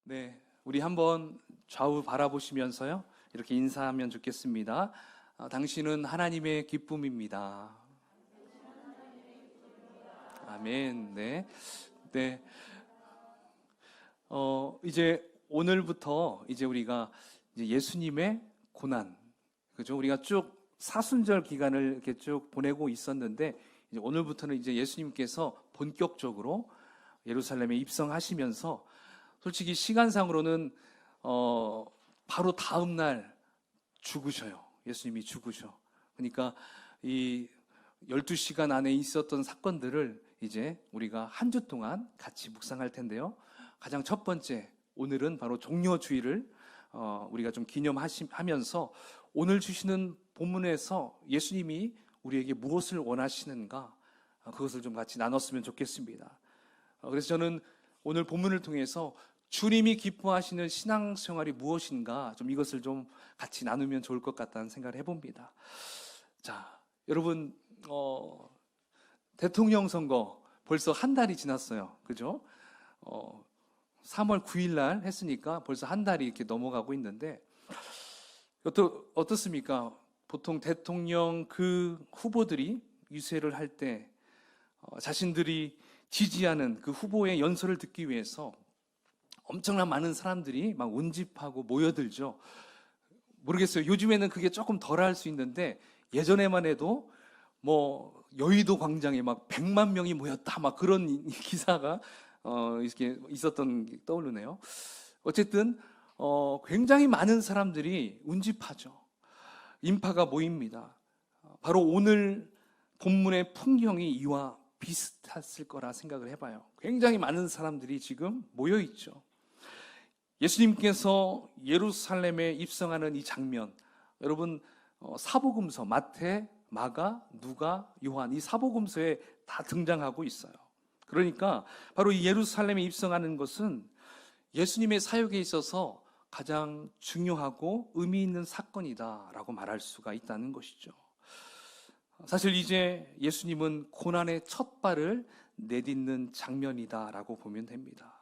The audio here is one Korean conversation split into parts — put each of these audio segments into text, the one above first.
네, 우리 한번 좌우 바라보시면서요, 이렇게 인사하면 좋겠습니다. 당신은 하나님의 기쁨입니다. 아멘. 네, 네. 이제 오늘부터 이제 우리가 이제 예수님의 고난, 그죠? 우리가 쭉 사순절 기간을 이렇게 쭉 보내고 있었는데, 이제 오늘부터는 이제 예수님께서 본격적으로 예루살렘에 입성하시면서 솔직히 시간상으로는 바로 다음 날 죽으셔요. 예수님이 죽으셔. 그러니까 이 12시간 안에 있었던 사건들을 이제 우리가 한 주 동안 같이 묵상할 텐데요. 가장 첫 번째, 오늘은 바로 종려주의를 우리가 좀 기념하면서 오늘 주시는 본문에서 예수님이 우리에게 무엇을 원하시는가, 그것을 좀 같이 나눴으면 좋겠습니다. 그래서 저는 오늘 본문을 통해서 주님이 기뻐하시는 신앙생활이 무엇인가, 좀 이것을 좀 같이 나누면 좋을 것 같다는 생각을 해봅니다. 자, 여러분, 대통령 선거 벌써 한 달이 지났어요. 그죠? 3월 9일 날 했으니까 벌써 한 달이 이렇게 넘어가고 있는데, 어떻습니까? 보통 대통령 그 후보들이 유세를 할 때 자신들이 지지하는 그 후보의 연설을 듣기 위해서 엄청난 많은 사람들이 막 운집하고 모여들죠. 모르겠어요. 요즘에는 그게 조금 덜 할 수 있는데, 예전에만 해도 뭐 여의도 광장에 막 100만 명이 모였다, 막 그런 기사가 이렇게 있었던 게 떠오르네요. 어쨌든 굉장히 많은 사람들이 운집하죠. 인파가 모입니다. 바로 오늘 본문의 풍경이 이와 비슷했을 거라 생각을 해봐요. 굉장히 많은 사람들이 지금 모여 있죠. 예수님께서 예루살렘에 입성하는 이 장면, 여러분 사복음서 마태, 마가, 누가, 요한, 이 사복음서에 다 등장하고 있어요. 그러니까 바로 이 예루살렘에 입성하는 것은 예수님의 사역에 있어서 가장 중요하고 의미 있는 사건이다라고 말할 수가 있다는 것이죠. 사실 이제 예수님은 고난의 첫 발을 내딛는 장면이다라고 보면 됩니다.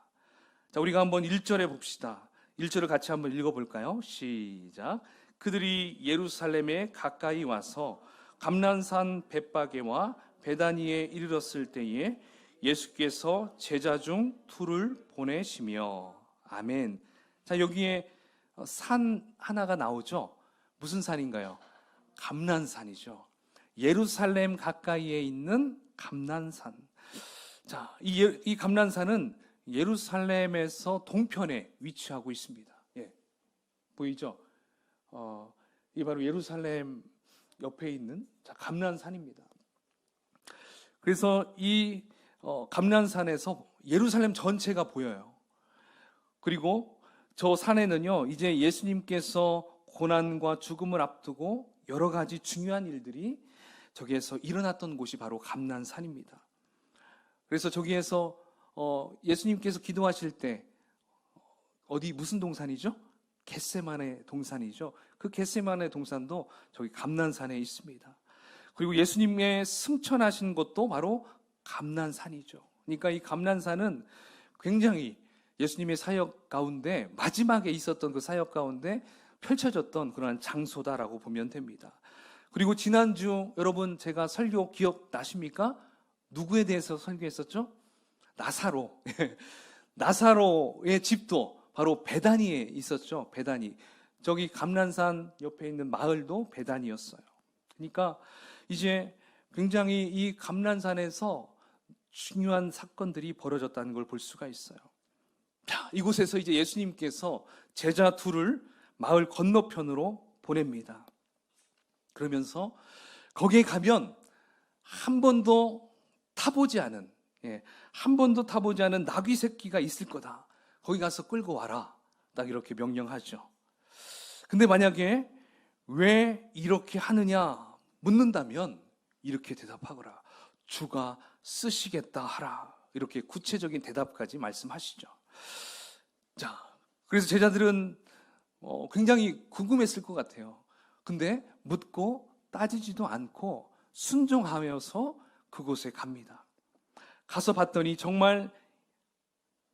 자, 우리가 한번 1절에 봅시다. 1절을 같이 한번 읽어볼까요? 시작. 그들이 예루살렘에 가까이 와서 감난산 벳바게와 베다니에 이르렀을 때에 예수께서 제자 중 둘을 보내시며. 아멘. 자, 여기에 산 하나가 나오죠. 무슨 산인가요? 감난산이죠. 예루살렘 가까이에 있는 감난산. 자, 이 감난산은 예루살렘에서 동편에 위치하고 있습니다. 예, 보이죠? 이 바로 예루살렘 옆에 있는 감난산입니다. 그래서 이 감난산에서 예루살렘 전체가 보여요. 그리고 저 산에는요, 이제 예수님께서 고난과 죽음을 앞두고 여러 가지 중요한 일들이 저기에서 일어났던 곳이 바로 감난산입니다. 그래서 저기에서 예수님께서 기도하실 때 어디 무슨 동산이죠? 겟세마네 동산이죠. 그 겟세마네 동산도 저기 감난산에 있습니다. 그리고 예수님의 승천하신 곳도 바로 감난산이죠. 그러니까 이 감난산은 굉장히 예수님의 사역 가운데 마지막에 있었던 그 사역 가운데 펼쳐졌던 그런 장소다라고 보면 됩니다. 그리고 지난주 여러분 제가 설교 기억나십니까? 누구에 대해서 설교했었죠? 나사로. 나사로의 집도 바로 베다니에 있었죠. 베다니. 저기 감난산 옆에 있는 마을도 베다니였어요. 그러니까 이제 굉장히 이 감난산에서 중요한 사건들이 벌어졌다는 걸 볼 수가 있어요. 자, 이곳에서 이제 예수님께서 제자 둘을 마을 건너편으로 보냅니다. 그러면서 거기에 가면 한 번도 타보지 않은, 한 번도 타보지 않은 나귀 새끼가 있을 거다. 거기 가서 끌고 와라. 딱 이렇게 명령하죠. 근데 만약에 왜 이렇게 하느냐 묻는다면 이렇게 대답하거라. 주가 쓰시겠다 하라. 이렇게 구체적인 대답까지 말씀하시죠. 자, 그래서 제자들은 굉장히 궁금했을 것 같아요. 근데 묻고 따지지도 않고 순종하면서 그곳에 갑니다. 가서 봤더니 정말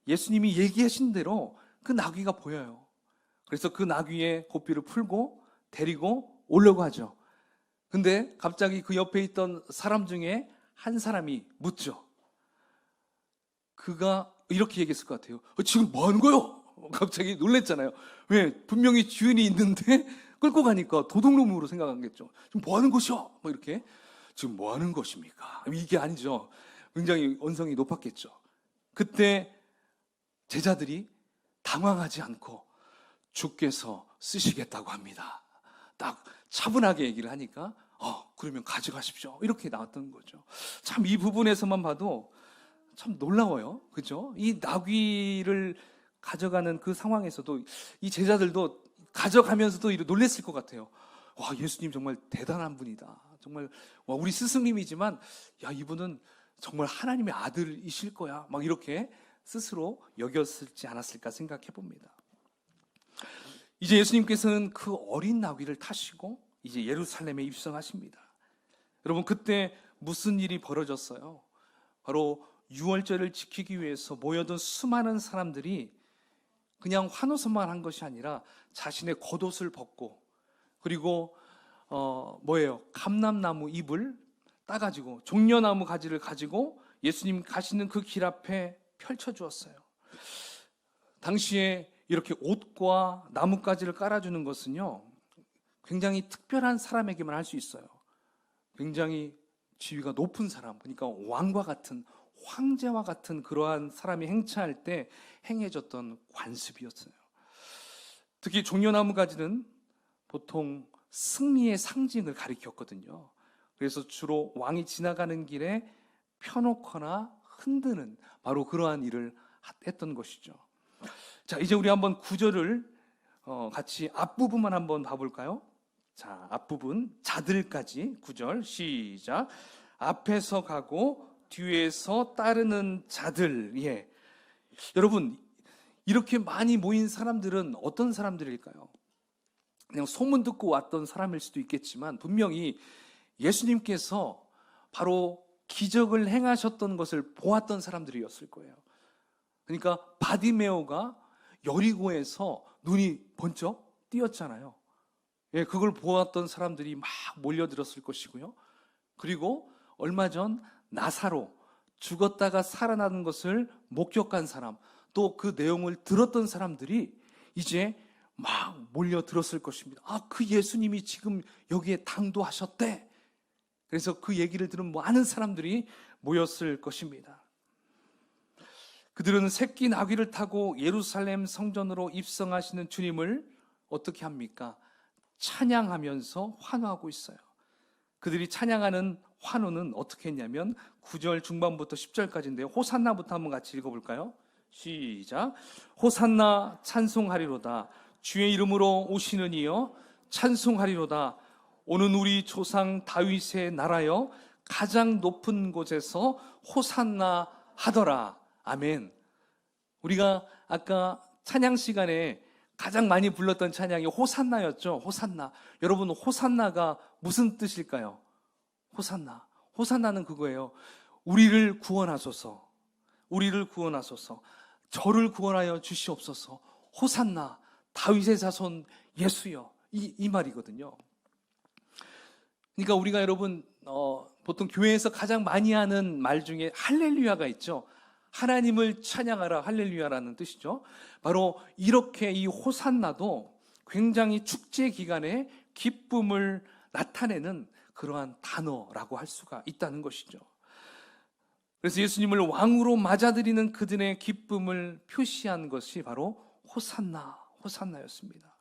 예수님이 얘기하신 대로 그 나귀가 보여요. 그래서 그 나귀의 고삐를 풀고 데리고 오려고 하죠. 근데 갑자기 그 옆에 있던 사람 중에 한 사람이 묻죠. 그가 이렇게 얘기했을 것 같아요. 지금 뭐 하는 거요? 갑자기 놀랬잖아요. 왜? 분명히 주인이 있는데 끌고 가니까 도둑놈으로 생각하겠죠. 지금 뭐 하는 것이요? 뭐 이렇게. 지금 뭐 하는 것입니까? 이게 아니죠. 굉장히 언성이 높았겠죠. 그때 제자들이 당황하지 않고 주께서 쓰시겠다고 합니다. 딱 차분하게 얘기를 하니까 그러면 가져가십시오. 이렇게 나왔던 거죠. 참 이 부분에서만 봐도 참 놀라워요. 그죠? 이 나귀를 가져가는 그 상황에서도 이 제자들도 가져가면서도 놀랬을 것 같아요. 와, 예수님 정말 대단한 분이다. 정말 와, 우리 스승님이지만 야, 이분은 정말 하나님의 아들이실 거야. 막 이렇게 스스로 여겼을지 않았을까 생각해 봅니다. 이제 예수님께서는 그 어린 나귀를 타시고 이제 예루살렘에 입성하십니다. 여러분, 그때 무슨 일이 벌어졌어요? 바로 유월절을 지키기 위해서 모여든 수많은 사람들이 그냥 환호성만 한 것이 아니라 자신의 겉옷을 벗고 그리고 감람나무 잎을 따가지고 종려나무 가지를 가지고 예수님 가시는 그 길 앞에 펼쳐주었어요. 당시에 이렇게 옷과 나뭇가지를 깔아주는 것은요, 굉장히 특별한 사람에게만 할 수 있어요. 굉장히 지위가 높은 사람, 그러니까 왕과 같은, 황제와 같은 그러한 사람이 행차할 때 행해졌던 관습이었어요. 특히 종려나무 가지는 보통 승리의 상징을 가리켰거든요. 그래서 주로 왕이 지나가는 길에 펴놓거나 흔드는 바로 그러한 일을 했던 것이죠. 자, 이제 우리 한번 구절을 같이 앞부분만 한번 봐볼까요? 자, 앞부분 자들까지 9절 시작. 앞에서 가고 뒤에서 따르는 자들. 예. 여러분, 이렇게 많이 모인 사람들은 어떤 사람들일까요? 그냥 소문 듣고 왔던 사람일 수도 있겠지만 분명히 예수님께서 바로 기적을 행하셨던 것을 보았던 사람들이었을 거예요. 그러니까 바디메오가 여리고에서 눈이 번쩍 띄었잖아요. 예, 그걸 보았던 사람들이 막 몰려들었을 것이고요. 그리고 얼마 전 나사로 죽었다가 살아나는 것을 목격한 사람, 또 그 내용을 들었던 사람들이 이제 막 몰려들었을 것입니다. 아, 그 예수님이 지금 여기에 당도하셨대. 그래서 그 얘기를 들은 많은 사람들이 모였을 것입니다. 그들은 새끼 나귀를 타고 예루살렘 성전으로 입성하시는 주님을 어떻게 합니까? 찬양하면서 환호하고 있어요. 그들이 찬양하는 환호는 어떻게 했냐면 9절 중반부터 10절까지인데요. 호산나부터 한번 같이 읽어볼까요? 시작. 호산나 찬송하리로다. 주의 이름으로 오시는 이여 찬송하리로다. 오는 우리 조상 다윗의 나라여 가장 높은 곳에서 호산나 하더라. 아멘. 우리가 아까 찬양 시간에 가장 많이 불렀던 찬양이 호산나였죠. 호산나. 여러분, 호산나가 무슨 뜻일까요? 호산나. 호산나는 그거예요. 우리를 구원하소서. 우리를 구원하소서. 저를 구원하여 주시옵소서. 호산나. 다윗의 자손 예수여. 이 말이거든요. 그러니까 우리가 여러분 보통 교회에서 가장 많이 하는 말 중에 할렐루야가 있죠. 하나님을 찬양하라, 할렐루야라는 뜻이죠. 바로 이렇게 이 호산나도 굉장히 축제 기간에 기쁨을 나타내는 그러한 단어라고 할 수가 있다는 것이죠. 그래서 예수님을 왕으로 맞아들이는 그들의 기쁨을 표시한 것이 바로 호산나였습니다.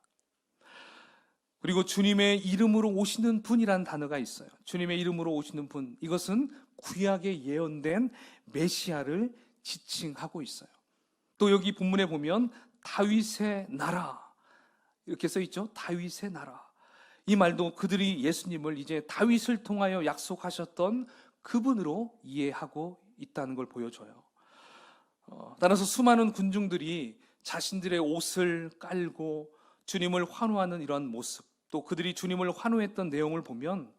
그리고 주님의 이름으로 오시는 분이라는 단어가 있어요. 주님의 이름으로 오시는 분, 이것은 구약에 예언된 메시아를 지칭하고 있어요. 또 여기 본문에 보면 다윗의 나라 이렇게 써 있죠. 다윗의 나라. 이 말도 그들이 예수님을 이제 다윗을 통하여 약속하셨던 그분으로 이해하고 있다는 걸 보여줘요. 따라서 수많은 군중들이 자신들의 옷을 깔고 주님을 환호하는 이런 모습, 또 그들이 주님을 환호했던 내용을 보면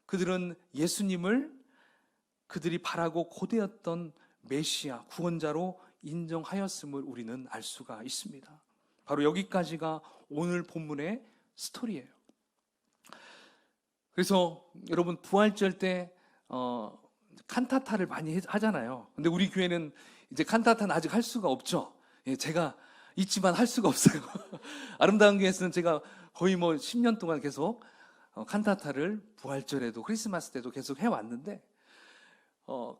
그들은 예수님을 그들이 바라고 고대했던 메시아, 구원자로 인정하였음을 우리는 알 수가 있습니다. 바로 여기까지가 오늘 본문의 스토리예요. 그래서 여러분 부활절 때 칸타타를 많이 하잖아요. 근데 우리 교회는 이제 칸타타는 아직 할 수가 없죠. 예, 제가 있지만 할 수가 없어요. 아름다운 교회에서는 제가 거의 10년 동안 계속 칸타타를 부활절에도 크리스마스 때도 계속 해왔는데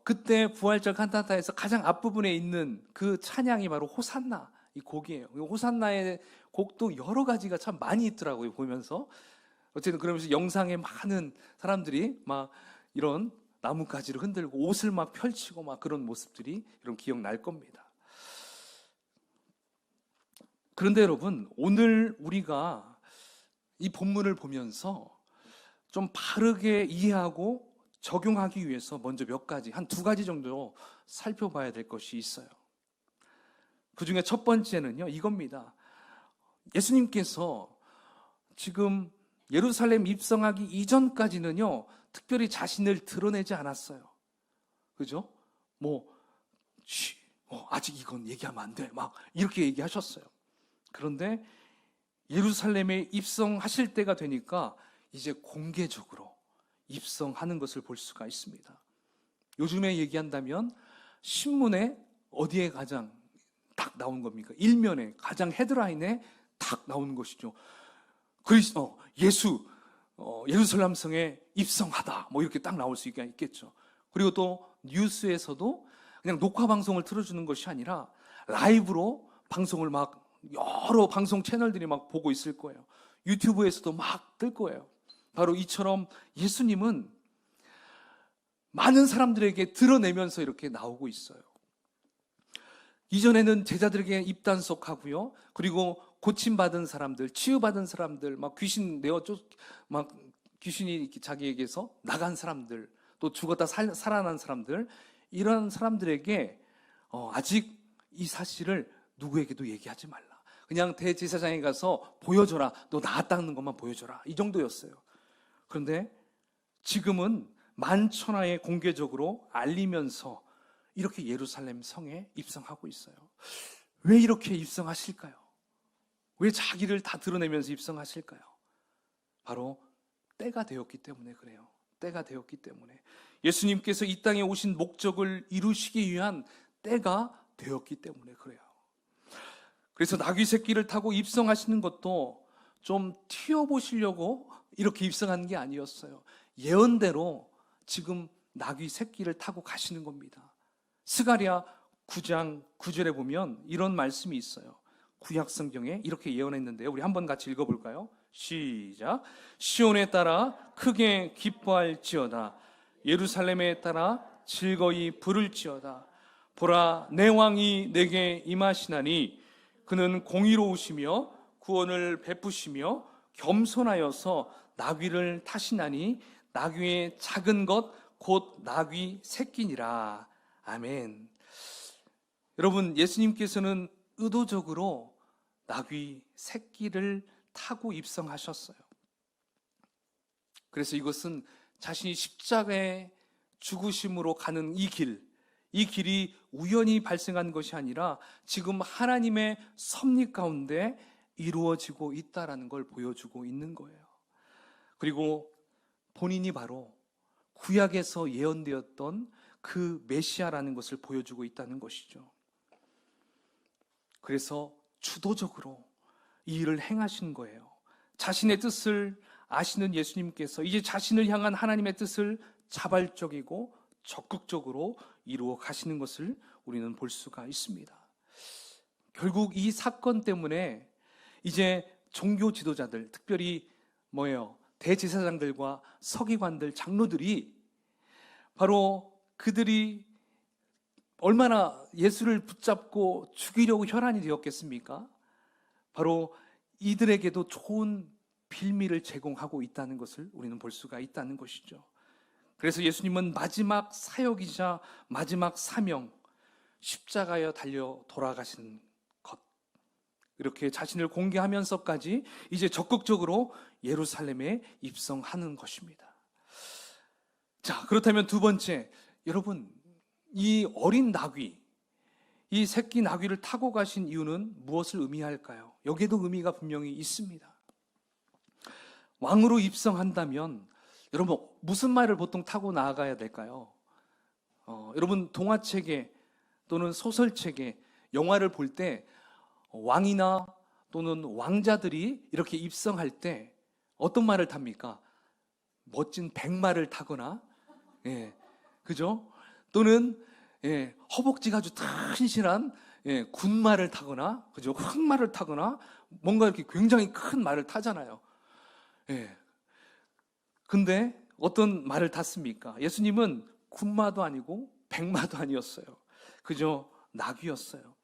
그때 부활절 칸타타에서 가장 앞부분에 있는 그 찬양이 바로 호산나 이 곡이에요. 호산나의 곡도 여러 가지가 참 많이 있더라고요. 보면서 어쨌든 그러면서 영상에 많은 사람들이 막 이런 나뭇가지를 흔들고 옷을 막 펼치고 막 그런 모습들이 이런 기억날 겁니다. 그런데 여러분, 오늘 우리가 이 본문을 보면서 좀 바르게 이해하고 적용하기 위해서 먼저 몇 가지, 한 두 가지 정도 살펴봐야 될 것이 있어요. 그 중에 첫 번째는요, 이겁니다. 예수님께서 지금 예루살렘 입성하기 이전까지는요, 특별히 자신을 드러내지 않았어요. 그죠? 아직 이건 얘기하면 안 돼. 막 이렇게 얘기하셨어요. 그런데 예루살렘에 입성하실 때가 되니까 이제 공개적으로 입성하는 것을 볼 수가 있습니다. 요즘에 얘기한다면 신문에 어디에 가장 딱 나온 겁니까? 일면에 가장 헤드라인에 딱 나오는 것이죠. 예루살렘 성에 입성하다. 이렇게 딱 나올 수 있겠죠. 그리고 또 뉴스에서도 그냥 녹화 방송을 틀어주는 것이 아니라 라이브로 방송을 막 여러 방송 채널들이 막 보고 있을 거예요. 유튜브에서도 막 뜰 거예요. 바로 이처럼 예수님은 많은 사람들에게 드러내면서 이렇게 나오고 있어요. 이전에는 제자들에게 입단속하고요. 그리고 고침받은 사람들, 치유받은 사람들, 막 귀신이 자기에게서 나간 사람들, 또 죽었다 살아난 사람들, 이런 사람들에게 아직 이 사실을 누구에게도 얘기하지 말라. 그냥 대제사장에 가서 보여줘라. 너 나았다는 것만 보여줘라. 이 정도였어요. 그런데 지금은 만천하에 공개적으로 알리면서 이렇게 예루살렘 성에 입성하고 있어요. 왜 이렇게 입성하실까요? 왜 자기를 다 드러내면서 입성하실까요? 바로 때가 되었기 때문에 그래요. 때가 되었기 때문에. 예수님께서 이 땅에 오신 목적을 이루시기 위한 때가 되었기 때문에 그래요. 그래서 나귀 새끼를 타고 입성하시는 것도 좀 튀어보시려고 이렇게 입성하는 게 아니었어요. 예언대로 지금 나귀 새끼를 타고 가시는 겁니다. 스가랴 9장 9절에 보면 이런 말씀이 있어요. 구약 성경에 이렇게 예언했는데요. 우리 한번 같이 읽어볼까요? 시작. 시온에 따라 크게 기뻐할지어다. 예루살렘에 따라 즐거이 부를지어다. 보라, 내 왕이 내게 임하시나니 그는 공의로우시며 구원을 베푸시며 겸손하여서 나귀를 타시나니 나귀의 작은 것 곧 나귀 새끼니라. 아멘. 여러분, 예수님께서는 의도적으로 나귀 새끼를 타고 입성하셨어요. 그래서 이것은 자신이 십자가의 죽으심으로 가는 이 길이 우연히 발생한 것이 아니라 지금 하나님의 섭리 가운데 이루어지고 있다라는 걸 보여주고 있는 거예요. 그리고 본인이 바로 구약에서 예언되었던 그 메시아라는 것을 보여주고 있다는 것이죠. 그래서 주도적으로 이 일을 행하신 거예요. 자신의 뜻을 아시는 예수님께서 이제 자신을 향한 하나님의 뜻을 자발적이고 적극적으로 이루어 가시는 것을 우리는 볼 수가 있습니다. 결국 이 사건 때문에 이제 종교 지도자들, 특별히 대제사장들과 서기관들, 장로들이 바로 그들이 얼마나 예수를 붙잡고 죽이려고 혈안이 되었겠습니까? 바로 이들에게도 좋은 빌미를 제공하고 있다는 것을 우리는 볼 수가 있다는 것이죠. 그래서 예수님은 마지막 사역이자 마지막 사명, 십자가에 달려 돌아가신 것, 이렇게 자신을 공개하면서까지 이제 적극적으로 예루살렘에 입성하는 것입니다. 자, 그렇다면 두 번째, 여러분, 이 어린 나귀, 이 새끼 나귀를 타고 가신 이유는 무엇을 의미할까요? 여기에도 의미가 분명히 있습니다. 왕으로 입성한다면 여러분 무슨 말을 보통 타고 나아가야 될까요? 여러분 동화책에 또는 소설책에 영화를 볼 때 왕이나 또는 왕자들이 이렇게 입성할 때 어떤 말을 탑니까? 멋진 백마를 타거나, 그죠? 또는 허벅지가 아주 튼실한 군마를 타거나, 그죠? 흑마를 타거나, 뭔가 이렇게 굉장히 큰 말을 타잖아요. 근데 어떤 말을 탔습니까? 예수님은 군마도 아니고 백마도 아니었어요. 그저 나귀였어요.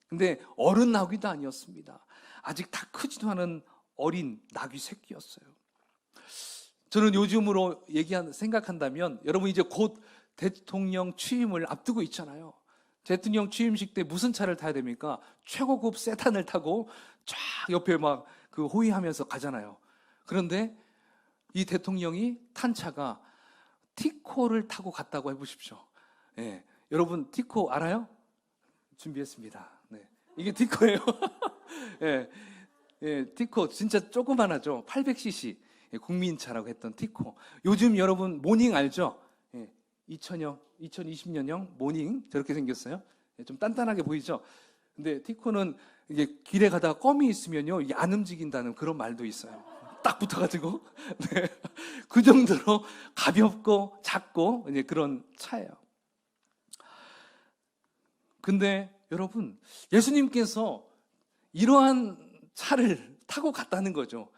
근데 어른 나귀도 아니었습니다. 아직 다 크지도 않은 어린 나귀 새끼였어요. 저는 요즘으로 생각한다면 여러분 이제 곧 대통령 취임을 앞두고 있잖아요. 대통령 취임식 때 무슨 차를 타야 됩니까? 최고급 세단을 타고 쫙 옆에 막 그 호위하면서 가잖아요. 그런데 이 대통령이 탄 차가 티코를 타고 갔다고 해보십시오. 여러분 티코 알아요? 준비했습니다. 이게 티코예요. 티코 진짜 조그만하죠. 800cc 국민차라고 했던 티코. 요즘 여러분 모닝 알죠? 2020년형 모닝 저렇게 생겼어요. 좀 단단하게 보이죠? 근데 티코는 이게 길에 가다가 껌이 있으면요 이게 안 움직인다는 그런 말도 있어요. 딱 붙어가지고 그 정도로 가볍고 작고 이제 그런 차예요. 근데 여러분 예수님께서 이러한 차를 타고 갔다는 거죠.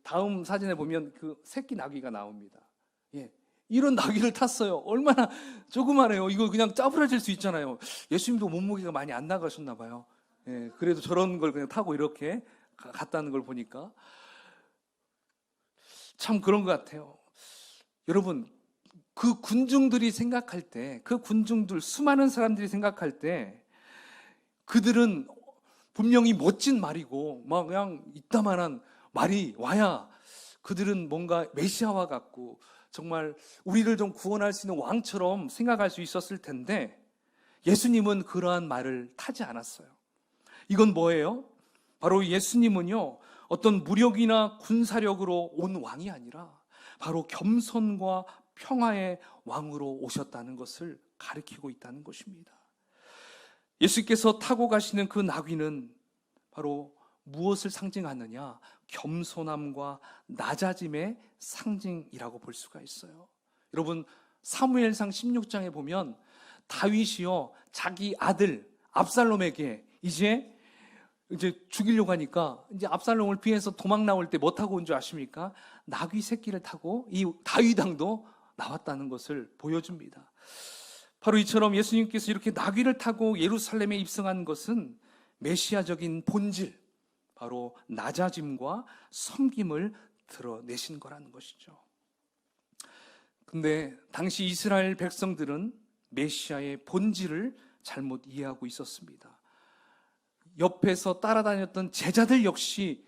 다음 사진에 보면 그 새끼 나귀가 나옵니다. 이런 나귀를 탔어요. 얼마나 조그마해요. 이거 그냥 짜부러질 수 있잖아요. 예수님도 몸무게가 많이 안 나가셨나 봐요. 그래도 저런 걸 그냥 타고 이렇게 갔다는 걸 보니까 참 그런 것 같아요. 여러분 그 군중들이 생각할 때, 그 군중들 수많은 사람들이 생각할 때 그들은 분명히 멋진 말이고 막 그냥 이따만한 말이 와야 그들은 뭔가 메시아와 같고 정말 우리를 좀 구원할 수 있는 왕처럼 생각할 수 있었을 텐데 예수님은 그러한 말을 타지 않았어요. 이건 뭐예요? 바로 예수님은요 어떤 무력이나 군사력으로 온 왕이 아니라 바로 겸손과 평화의 왕으로 오셨다는 것을 가리키고 있다는 것입니다. 예수께서 타고 가시는 그 나귀는 바로 무엇을 상징하느냐? 겸손함과 낮아짐의 상징이라고 볼 수가 있어요. 여러분 사무엘상 16장에 보면 다윗이요 자기 아들 압살롬에게 이제 죽이려고 하니까 이제 압살롬을 피해서 도망 나올 때 뭐 타고 온 줄 아십니까? 나귀 새끼를 타고 이 다윗 왕도 나왔다는 것을 보여줍니다. 바로 이처럼 예수님께서 이렇게 나귀를 타고 예루살렘에 입성한 것은 메시아적인 본질, 바로 낮아짐과 섬김을 드러내신 거라는 것이죠. 근데 당시 이스라엘 백성들은 메시아의 본질을 잘못 이해하고 있었습니다. 옆에서 따라다녔던 제자들 역시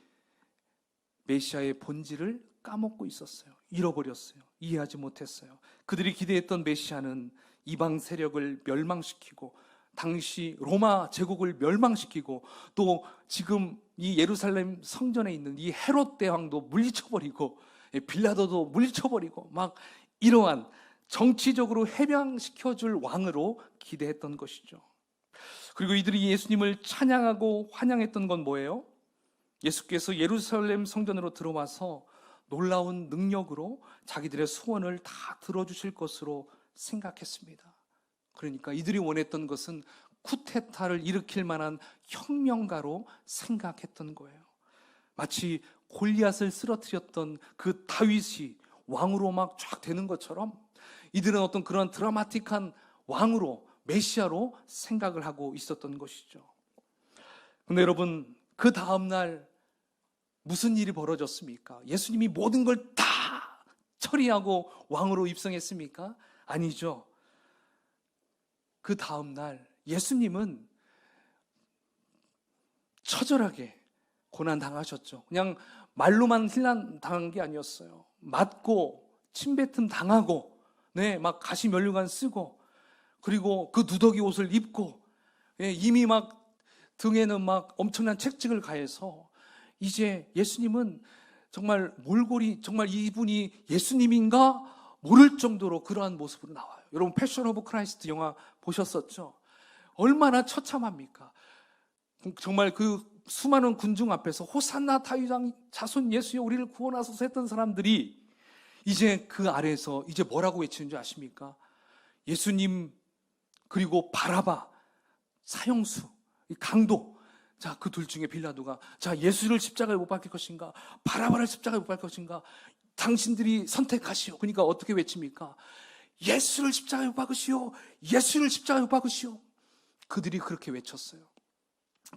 메시아의 본질을 까먹고 있었어요. 잃어버렸어요. 이해하지 못했어요. 그들이 기대했던 메시아는 이방 세력을 멸망시키고 당시 로마 제국을 멸망시키고 또 지금 이 예루살렘 성전에 있는 이 헤롯 대왕도 물리쳐버리고 빌라도도 물리쳐버리고 막 이러한 정치적으로 해방시켜줄 왕으로 기대했던 것이죠. 그리고 이들이 예수님을 찬양하고 환영했던 건 뭐예요? 예수께서 예루살렘 성전으로 들어와서 놀라운 능력으로 자기들의 소원을 다 들어주실 것으로 생각했습니다. 그러니까 이들이 원했던 것은 쿠데타를 일으킬 만한 혁명가로 생각했던 거예요. 마치 골리앗을 쓰러뜨렸던 그 다윗이 왕으로 막 쫙 되는 것처럼 이들은 어떤 그런 드라마틱한 왕으로 메시아로 생각을 하고 있었던 것이죠. 근데 여러분 그 다음날 무슨 일이 벌어졌습니까? 예수님이 모든 걸 다 처리하고 왕으로 입성했습니까? 아니죠. 그 다음날 예수님은 처절하게 고난당하셨죠. 그냥 말로만 힐난 당한 게 아니었어요. 맞고 침뱉음 당하고 막 가시 면류관 쓰고 그리고 그 누더기 옷을 입고 예, 이미 막 등에는 막 엄청난 채찍을 가해서 이제 예수님은 정말 몰골이 정말 이분이 예수님인가 모를 정도로 그러한 모습으로 나와요. 여러분 패션 오브 크라이스트 영화 보셨었죠? 얼마나 처참합니까? 정말 그 수많은 군중 앞에서 호산나 다윗왕 자손 예수여 우리를 구원하소서 했던 사람들이 이제 그 아래에서 이제 뭐라고 외치는 줄 아십니까? 예수님 그리고 바라바 사형수 강도, 자, 그 둘 중에 빌라도가 자, 예수를 십자가에 못 박힐 것인가 바라바를 십자가에 못 박힐 것인가 당신들이 선택하시오. 그러니까 어떻게 외칩니까? 예수를 십자가에 못 박으시오. 예수를 십자가에 못 박으시오. 그들이 그렇게 외쳤어요.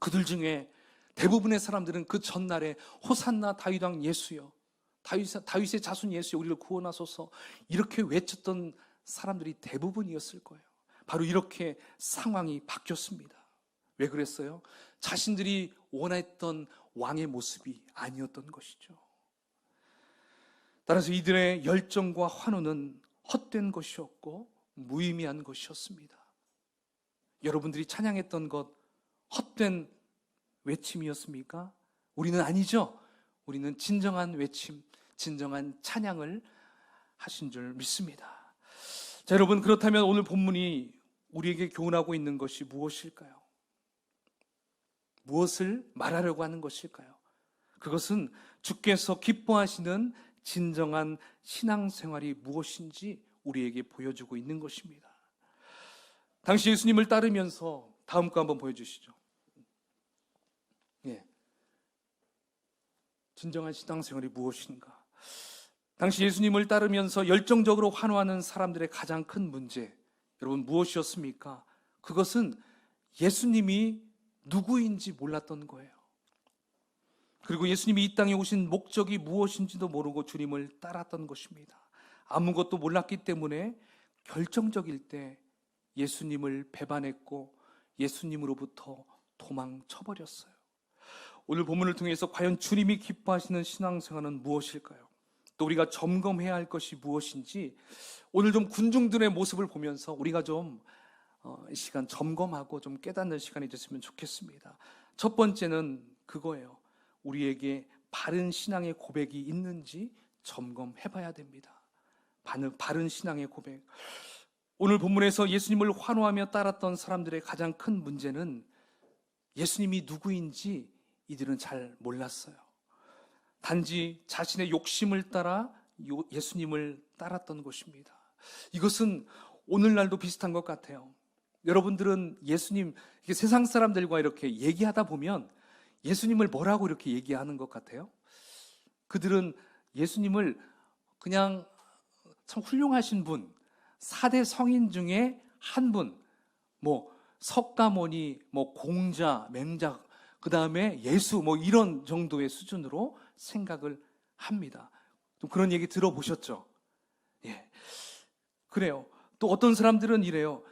그들 중에 대부분의 사람들은 그 전날에 호산나 다윗왕 예수여 다윗의 자손 예수여 우리를 구원하소서 이렇게 외쳤던 사람들이 대부분이었을 거예요. 바로 이렇게 상황이 바뀌었습니다. 왜 그랬어요? 자신들이 원했던 왕의 모습이 아니었던 것이죠. 따라서 이들의 열정과 환호는 헛된 것이었고 무의미한 것이었습니다. 여러분들이 찬양했던 것 헛된 외침이었습니까? 우리는 아니죠. 우리는 진정한 외침, 진정한 찬양을 하신 줄 믿습니다. 자, 여러분, 그렇다면 오늘 본문이 우리에게 교훈하고 있는 것이 무엇일까요? 무엇을 말하려고 하는 것일까요? 그것은 주께서 기뻐하시는 진정한 신앙생활이 무엇인지 우리에게 보여주고 있는 것입니다. 당시 예수님을 따르면서 다음 거 한번 보여주시죠. 예. 진정한 신앙생활이 무엇인가? 당시 예수님을 따르면서 열정적으로 환호하는 사람들의 가장 큰 문제, 여러분 무엇이었습니까? 그것은 예수님이 누구인지 몰랐던 거예요. 그리고 예수님이 이 땅에 오신 목적이 무엇인지도 모르고 주님을 따랐던 것입니다. 아무것도 몰랐기 때문에 결정적일 때 예수님을 배반했고 예수님으로부터 도망쳐버렸어요. 오늘 본문을 통해서 과연 주님이 기뻐하시는 신앙생활은 무엇일까요? 또 우리가 점검해야 할 것이 무엇인지 오늘 좀 군중들의 모습을 보면서 우리가 좀 이 시간 점검하고 좀 깨닫는 시간이 됐으면 좋겠습니다. 첫 번째는 그거예요. 우리에게 바른 신앙의 고백이 있는지 점검해봐야 됩니다. 바른 신앙의 고백. 오늘 본문에서 예수님을 환호하며 따랐던 사람들의 가장 큰 문제는 예수님이 누구인지 이들은 잘 몰랐어요. 단지 자신의 욕심을 따라 예수님을 따랐던 것입니다. 이것은 오늘날도 비슷한 것 같아요. 여러분들은 예수님, 세상 사람들과 이렇게 얘기하다 보면 예수님을 뭐라고 이렇게 얘기하는 것 같아요? 그들은 예수님을 그냥 참 훌륭하신 분, 4대 성인 중에 한 분, 석가모니, 공자, 맹자, 그 다음에 예수, 이런 정도의 수준으로 생각을 합니다. 좀 그런 얘기 들어보셨죠? 예. 그래요. 또 어떤 사람들은 이래요.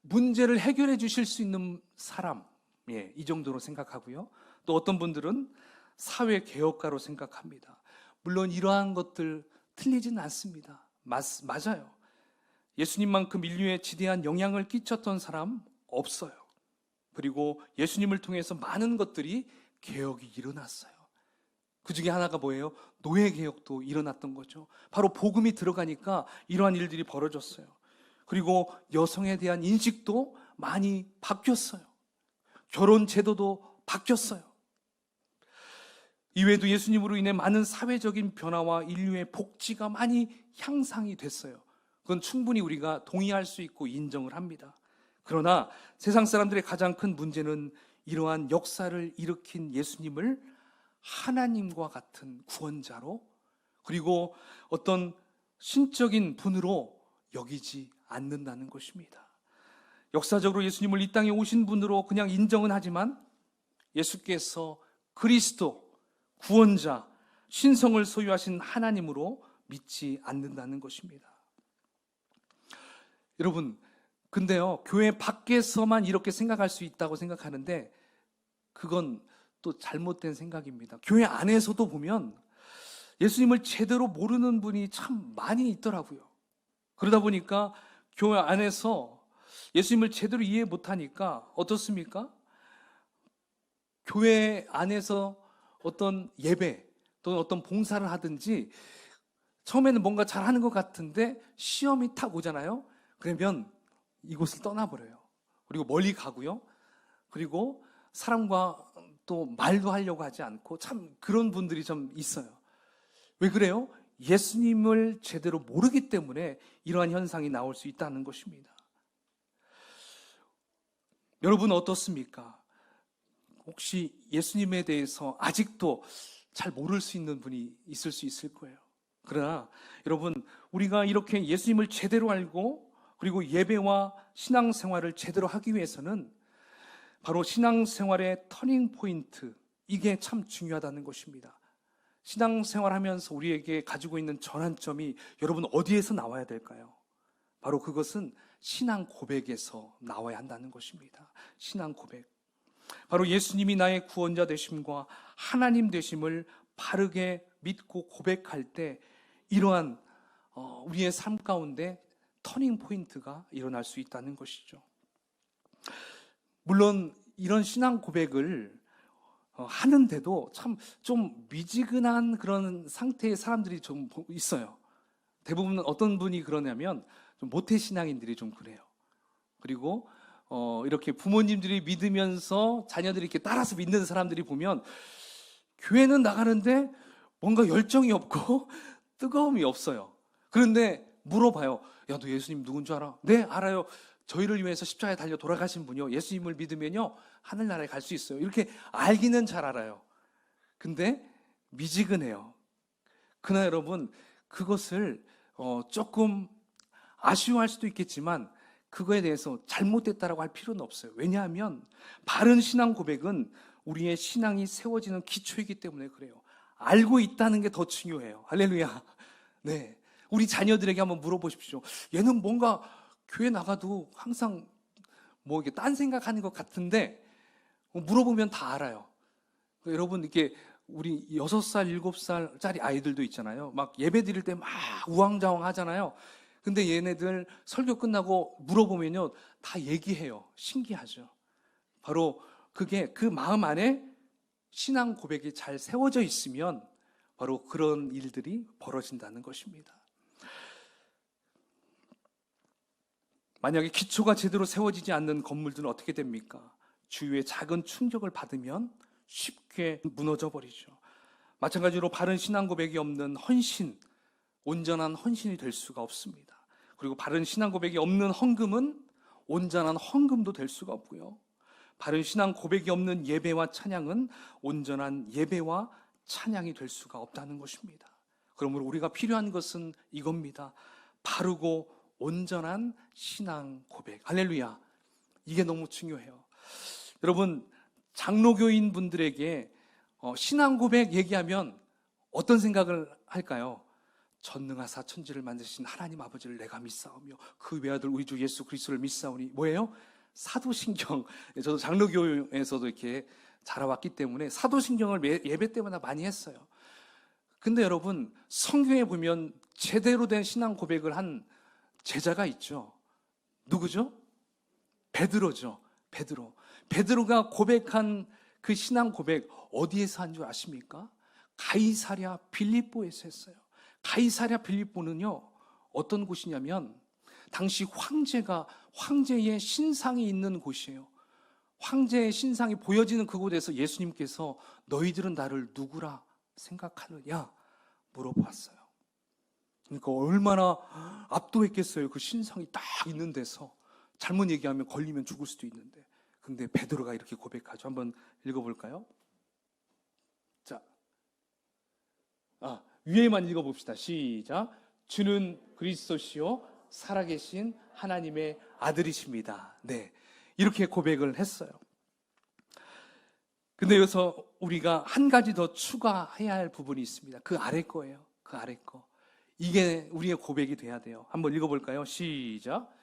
문제를 해결해 주실 수 있는 사람, 예, 이 정도로 생각하고요. 또 어떤 분들은 사회 개혁가로 생각합니다. 물론 이러한 것들 틀리지는 않습니다. 맞아요. 예수님만큼 인류에 지대한 영향을 끼쳤던 사람 없어요. 그리고 예수님을 통해서 많은 것들이 개혁이 일어났어요. 그 중에 하나가 뭐예요? 노예 개혁도 일어났던 거죠. 바로 복음이 들어가니까 이러한 일들이 벌어졌어요. 그리고 여성에 대한 인식도 많이 바뀌었어요. 결혼 제도도 바뀌었어요. 이외에도 예수님으로 인해 많은 사회적인 변화와 인류의 복지가 많이 향상이 됐어요. 그건 충분히 우리가 동의할 수 있고 인정을 합니다. 그러나 세상 사람들의 가장 큰 문제는 이러한 역사를 일으킨 예수님을 하나님과 같은 구원자로 그리고 어떤 신적인 분으로 여기지 않는다는 것입니다. 역사적으로 예수님을 이 땅에 오신 분으로 그냥 인정은 하지만 예수께서 그리스도, 구원자, 신성을 소유하신 하나님으로 믿지 않는다는 것입니다. 여러분, 근데요, 교회 밖에서만 이렇게 생각할 수 있다고 생각하는데 그건 또 잘못된 생각입니다. 교회 안에서도 보면 예수님을 제대로 모르는 분이 참 많이 있더라고요. 그러다 보니까 교회 안에서 예수님을 제대로 이해 못하니까 어떻습니까? 교회 안에서 어떤 예배 또는 어떤 봉사를 하든지 처음에는 뭔가 잘하는 것 같은데 시험이 탁 오잖아요. 그러면 이곳을 떠나버려요. 그리고 멀리 가고요. 그리고 사람과 또 말도 하려고 하지 않고, 참 그런 분들이 좀 있어요. 왜 그래요? 예수님을 제대로 모르기 때문에 이러한 현상이 나올 수 있다는 것입니다. 여러분 어떻습니까? 혹시 예수님에 대해서 아직도 잘 모를 수 있는 분이 있을 수 있을 거예요. 그러나 여러분, 우리가 이렇게 예수님을 제대로 알고 그리고 예배와 신앙생활을 제대로 하기 위해서는 바로 신앙생활의 터닝포인트, 이게 참 중요하다는 것입니다. 신앙생활하면서 우리에게 가지고 있는 전환점이 여러분 어디에서 나와야 될까요? 바로 그것은 신앙 고백에서 나와야 한다는 것입니다. 신앙 고백. 바로 예수님이 나의 구원자 되심과 하나님 되심을 바르게 믿고 고백할 때 이러한 우리의 삶 가운데 터닝 포인트가 일어날 수 있다는 것이죠. 물론 이런 신앙 고백을 하는데도 참 좀 미지근한 그런 상태의 사람들이 좀 있어요. 대부분 어떤 분이 그러냐면 좀 모태 신앙인들이 좀 그래요. 그리고 이렇게 부모님들이 믿으면서 자녀들이 이렇게 따라서 믿는 사람들이 보면 교회는 나가는데 뭔가 열정이 없고 뜨거움이 없어요. 그런데 물어봐요. 야, 너 예수님 누군 줄 알아? 네, 알아요. 저희를 위해서 십자가에 달려 돌아가신 분이요. 예수님을 믿으면요, 하늘나라에 갈 수 있어요. 이렇게 알기는 잘 알아요. 근데 미지근해요. 그러나 여러분, 그것을 조금 아쉬워할 수도 있겠지만 그거에 대해서 잘못됐다라고 할 필요는 없어요. 왜냐하면 바른 신앙 고백은 우리의 신앙이 세워지는 기초이기 때문에 그래요. 알고 있다는 게 더 중요해요. 할렐루야. 네, 우리 자녀들에게 한번 물어보십시오. 얘는 뭔가 교회 나가도 항상 뭐 이게 딴 생각하는 것 같은데 물어보면 다 알아요. 여러분, 이렇게 우리 6살, 7살짜리 아이들도 있잖아요. 막 예배 드릴 때 막 우왕좌왕 하잖아요. 근데 얘네들 설교 끝나고 물어보면요, 다 얘기해요. 신기하죠. 바로 그게 그 마음 안에 신앙 고백이 잘 세워져 있으면 바로 그런 일들이 벌어진다는 것입니다. 만약에 기초가 제대로 세워지지 않는 건물들은 어떻게 됩니까? 주위에 작은 충격을 받으면 쉽게 무너져 버리죠. 마찬가지로 바른 신앙 고백이 없는 헌신, 온전한 헌신이 될 수가 없습니다. 그리고 바른 신앙 고백이 없는 헌금은 온전한 헌금도 될 수가 없고요. 바른 신앙 고백이 없는 예배와 찬양은 온전한 예배와 찬양이 될 수가 없다는 것입니다. 그러므로 우리가 필요한 것은 이겁니다. 바르고 온전한 신앙 고백. 할렐루야. 이게 너무 중요해요. 여러분, 장로교인 분들에게 신앙 고백 얘기하면 어떤 생각을 할까요? 전능하사 천지를 만드신 하나님 아버지를 내가 믿사오며 그 외아들 우리 주 예수 그리스도를 믿사오니, 뭐예요? 사도신경. 저도 장로교에서도 이렇게 자라왔기 때문에 사도신경을 예배 때마다 많이 했어요. 근데 여러분, 성경에 보면 제대로 된 신앙 고백을 한 제자가 있죠. 누구죠? 베드로죠. 베드로가 고백한 그 신앙 고백 어디에서 한 줄 아십니까? 가이사랴 빌립보에서 했어요. 가이사랴 빌립보는요, 어떤 곳이냐면 당시 황제의 신상이 있는 곳이에요. 황제의 신상이 보여지는 그곳에서 예수님께서 너희들은 나를 누구라 생각하느냐 물어보았어요. 그러니까 얼마나 압도했겠어요. 그 신상이 딱 있는 데서. 잘못 얘기하면 걸리면 죽을 수도 있는데. 근데 베드로가 이렇게 고백하죠. 한번 읽어볼까요? 자, 위에만 읽어봅시다. 시작. 주는 그리스도시요 살아계신 하나님의 아들이십니다. 네, 이렇게 고백을 했어요. 근데 여기서 우리가 한 가지 더 추가해야 할 부분이 있습니다. 그 아래 거예요. 그 아래 거. 이게 우리의 고백이 돼야 돼요. 한번 읽어볼까요? 시작.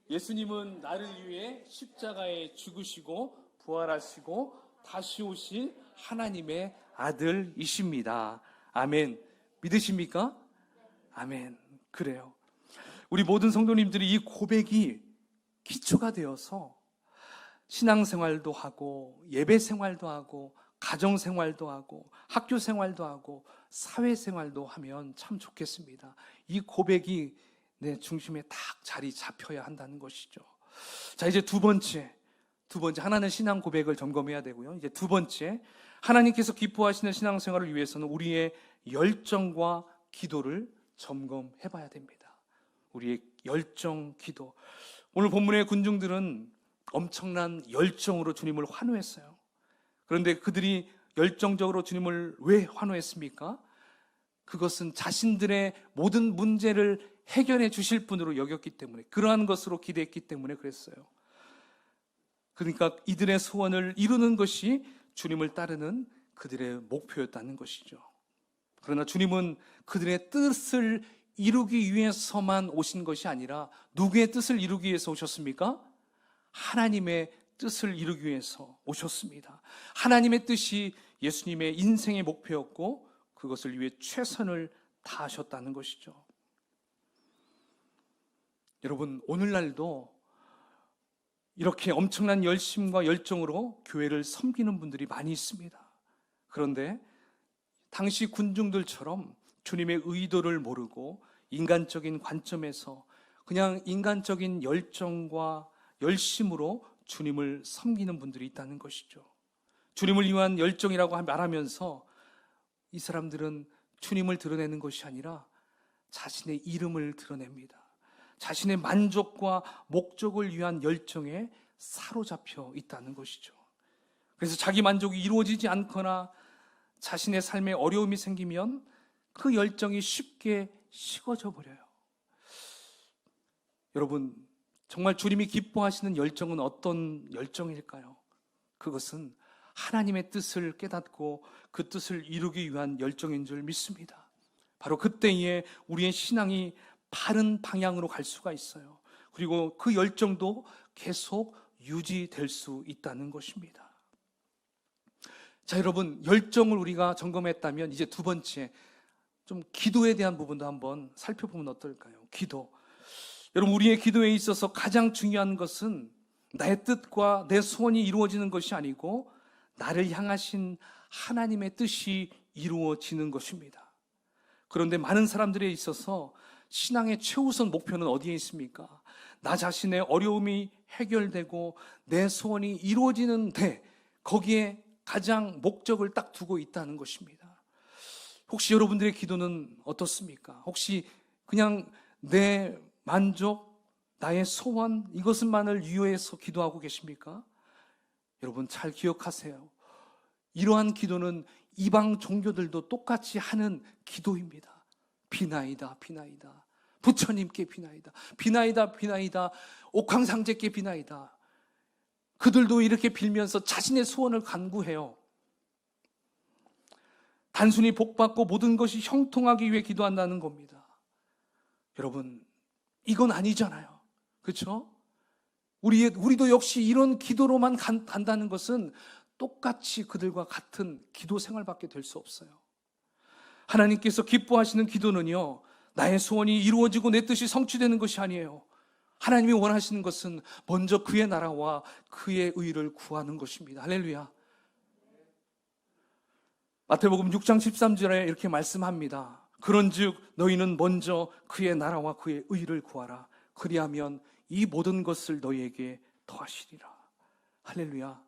예수님은 나를 위해 십자가에 죽으시고 부활하시고 다시 오실 하나님의 아들이십니다. 아멘. 믿으십니까? 아멘. 그래요. 우리 모든 성도님들이 이 고백이 기초가 되어서 신앙생활도 하고 예배 생활도 하고 가정 생활도 하고 학교 생활도 하고 사회 생활도 하면 참 좋겠습니다. 이 고백이 내 중심에 딱 자리 잡혀야 한다는 것이죠. 자, 이제 두 번째 하나는 신앙 고백을 점검해야 되고요. 이제 두 번째, 하나님께서 기뻐하시는 신앙생활을 위해서는 우리의 열정과 기도를 점검해 봐야 됩니다. 우리의 열정, 기도. 오늘 본문의 군중들은 엄청난 열정으로 주님을 환호했어요. 그런데 그들이 열정적으로 주님을 왜 환호했습니까? 그것은 자신들의 모든 문제를 해결해 주실 분으로 여겼기 때문에, 그러한 것으로 기대했기 때문에 그랬어요. 그러니까 이들의 소원을 이루는 것이 주님을 따르는 그들의 목표였다는 것이죠. 그러나 주님은 그들의 뜻을 이루기 위해서만 오신 것이 아니라 누구의 뜻을 이루기 위해서 오셨습니까? 하나님의 뜻을 이루기 위해서 오셨습니다. 하나님의 뜻이 예수님의 인생의 목표였고 그것을 위해 최선을 다하셨다는 것이죠. 여러분, 오늘날도 이렇게 엄청난 열심과 열정으로 교회를 섬기는 분들이 많이 있습니다. 그런데 당시 군중들처럼 주님의 의도를 모르고 인간적인 관점에서 그냥 인간적인 열정과 열심으로 주님을 섬기는 분들이 있다는 것이죠. 주님을 위한 열정이라고 말하면서 이 사람들은 주님을 드러내는 것이 아니라 자신의 이름을 드러냅니다. 자신의 만족과 목적을 위한 열정에 사로잡혀 있다는 것이죠. 그래서 자기 만족이 이루어지지 않거나 자신의 삶에 어려움이 생기면 그 열정이 쉽게 식어져 버려요. 여러분, 정말 주님이 기뻐하시는 열정은 어떤 열정일까요? 그것은 하나님의 뜻을 깨닫고 그 뜻을 이루기 위한 열정인 줄 믿습니다. 바로 그때에 우리의 신앙이 바른 방향으로 갈 수가 있어요. 그리고 그 열정도 계속 유지될 수 있다는 것입니다. 자, 여러분, 열정을 우리가 점검했다면 이제 두 번째, 좀 기도에 대한 부분도 한번 살펴보면 어떨까요? 기도. 여러분, 우리의 기도에 있어서 가장 중요한 것은 나의 뜻과 내 소원이 이루어지는 것이 아니고 나를 향하신 하나님의 뜻이 이루어지는 것입니다. 그런데 많은 사람들에 있어서 신앙의 최우선 목표는 어디에 있습니까? 나 자신의 어려움이 해결되고 내 소원이 이루어지는데 거기에 가장 목적을 딱 두고 있다는 것입니다. 혹시 여러분들의 기도는 어떻습니까? 혹시 그냥 내 만족, 나의 소원, 이것만을 유효해서 기도하고 계십니까? 여러분 잘 기억하세요. 이러한 기도는 이방 종교들도 똑같이 하는 기도입니다. 비나이다, 비나이다. 부처님께 비나이다. 비나이다, 비나이다. 옥황상제께 비나이다. 그들도 이렇게 빌면서 자신의 소원을 간구해요. 단순히 복받고 모든 것이 형통하기 위해 기도한다는 겁니다. 여러분, 이건 아니잖아요. 그렇죠? 우리도 역시 이런 기도로만 간다는 것은 똑같이 그들과 같은 기도 생활밖에 될 수 없어요. 하나님께서 기뻐하시는 기도는요, 나의 소원이 이루어지고 내 뜻이 성취되는 것이 아니에요. 하나님이 원하시는 것은 먼저 그의 나라와 그의 의를 구하는 것입니다. 할렐루야. 마태복음 6장 13절에 이렇게 말씀합니다. 그런즉 너희는 먼저 그의 나라와 그의 의를 구하라. 그리하면 이 모든 것을 너희에게 더하시리라. 할렐루야.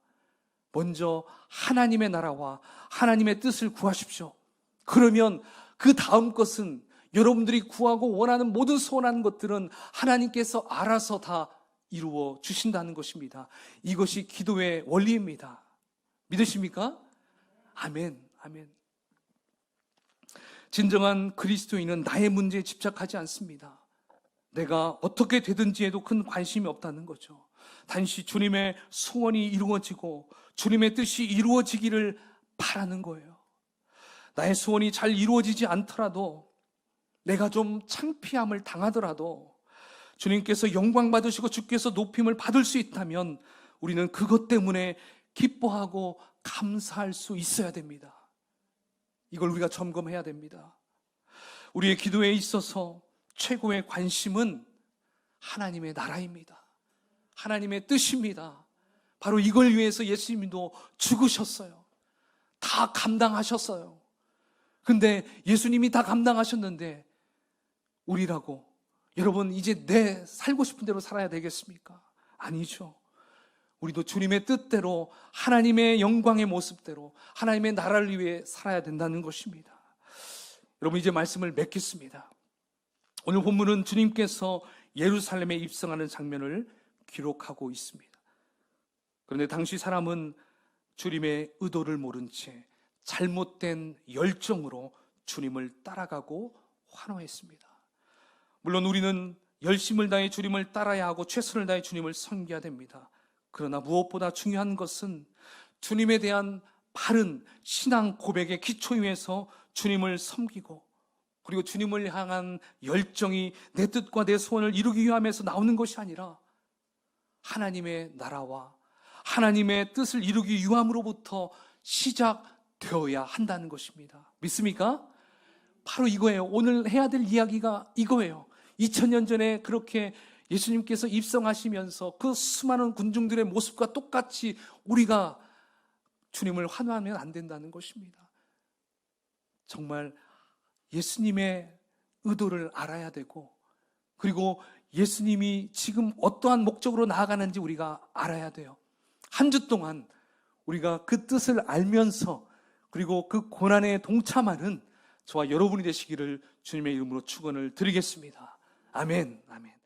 먼저 하나님의 나라와 하나님의 뜻을 구하십시오. 그러면 그 다음 것은 여러분들이 구하고 원하는 모든 소원하는 것들은 하나님께서 알아서 다 이루어 주신다는 것입니다. 이것이 기도의 원리입니다. 믿으십니까? 아멘, 아멘. 진정한 그리스도인은 나의 문제에 집착하지 않습니다. 내가 어떻게 되든지 해도 큰 관심이 없다는 거죠. 단지 주님의 소원이 이루어지고 주님의 뜻이 이루어지기를 바라는 거예요. 나의 소원이 잘 이루어지지 않더라도, 내가 좀 창피함을 당하더라도 주님께서 영광 받으시고 주께서 높임을 받을 수 있다면 우리는 그것 때문에 기뻐하고 감사할 수 있어야 됩니다. 이걸 우리가 점검해야 됩니다. 우리의 기도에 있어서 최고의 관심은 하나님의 나라입니다. 하나님의 뜻입니다. 바로 이걸 위해서 예수님도 죽으셨어요. 다 감당하셨어요. 근데 예수님이 다 감당하셨는데 우리라고 여러분 이제 내 살고 싶은 대로 살아야 되겠습니까? 아니죠. 우리도 주님의 뜻대로 하나님의 영광의 모습대로 하나님의 나라를 위해 살아야 된다는 것입니다. 여러분 이제 말씀을 맺겠습니다. 오늘 본문은 주님께서 예루살렘에 입성하는 장면을 기록하고 있습니다. 그런데 당시 사람은 주님의 의도를 모른 채 잘못된 열정으로 주님을 따라가고 환호했습니다. 물론 우리는 열심을 다해 주님을 따라야 하고 최선을 다해 주님을 섬겨야 됩니다. 그러나 무엇보다 중요한 것은 주님에 대한 바른 신앙 고백의 기초 위에서 주님을 섬기고 그리고 주님을 향한 열정이 내 뜻과 내 소원을 이루기 위함에서 나오는 것이 아니라 하나님의 나라와 하나님의 뜻을 이루기 위함으로부터 시작되어야 한다는 것입니다. 믿습니까? 바로 이거예요. 오늘 해야 될 이야기가 이거예요. 2000년 전에 그렇게 예수님께서 입성하시면서 그 수많은 군중들의 모습과 똑같이 우리가 주님을 환호하면 안 된다는 것입니다. 정말 예수님의 의도를 알아야 되고 그리고 예수님이 지금 어떠한 목적으로 나아가는지 우리가 알아야 돼요. 한 주 동안 우리가 그 뜻을 알면서 그리고 그 고난에 동참하는 저와 여러분이 되시기를 주님의 이름으로 축원을 드리겠습니다. 아멘, 아멘.